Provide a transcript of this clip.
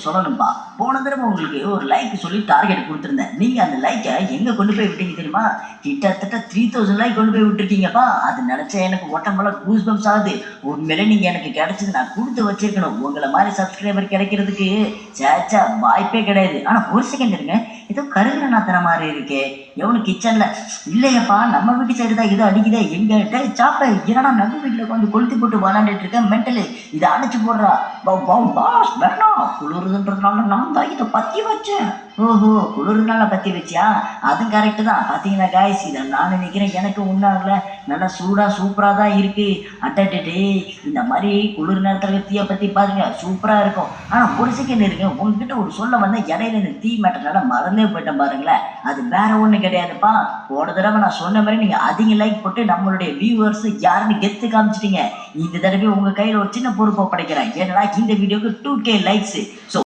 சொல்லணும்பா. போன தடவை உங்களுக்கு ஒரு லைக் சொல்லி டார்கெட் குடுத்திருந்தேன். நீங்க அந்த லைக்க எங்க கொண்டு போய் விட்டீங்க தெரியுமா? கிட்டத்தட்ட 3000 லைக் கொண்டு போய் விட்டுருக்கீங்கப்பா. அது நெனச்சா எனக்கு உடம்பெல்லாம் கூஸ் பம்ப்ஸ் ஆகுது. உண்மையிலே நீங்க எனக்கு கிடைச்சது நான் குடுத்து வச்சிருக்கணும். உங்கள மாரி சப்ஸ்கிரைபர் கிடைக்கிறதுக்கு சேச்சே வாய்ப்பே கிடையாது. ஆனா ஒரு செகண்ட் இருங்க. ஏதோ கருகிற நாத்தன மாரி இருக்கே. எவனும் கிச்சன்ல இல்லையேப்பா நம்ம வீட்டு சைடு தான் ஏதோ அடிக்குதே. எங்க டேய் சாப்ப என்னடா நம்ம வீட்ல உட்காந்து கொளுத்தி போட்டு விளையாண்டுட்டு இருக்க மெண்டலு. இத அணைச்சு போடுறா. பாஸ் வேணாம். குளிருதுன்றதுனால நான் தான் இத பத்தி வச்சேன். ஓஹோ! குளிர்னால பத்தி வச்சியா? அதுவும் கரெக்ட் தான். பாத்தீங்களா காய்ஸ் இத நான் நினைக்கிறேன் எனக்கு ஒண்ணும் நல்லா சூடா சூப்பரா தான் இருக்கு. அடடடே! இந்த மாரி குளிர் நேரத்துல தீய பத்தி பாருங்க. சூப்பரா இருக்கும். ஆனா ஒரு செகண்ட் இருங்க. உங்ககிட்ட ஒரு சொல்ல வந்த இடையில இந்த தீ மேட்டர்னால மறந்தே போயிட்டேன் பாருங்களேன். அது வேற ஒண்ணும் கிடையாதுப்பா. போன தடவை நான் சொன்ன மாரி நீங்க அதிக லைக் போட்டு நம்மளுடைய வியூவர்ஸ் யாருன்னு கெத்து காமிச்சிட்டீங்க. இந்த தடவை உங்க கையில ஒரு சின்ன பொறுப்ப ஒப்படைக்கிறேன். ஏன்னா இந்த வீடியோக்கு 2K லைக்ஸ்.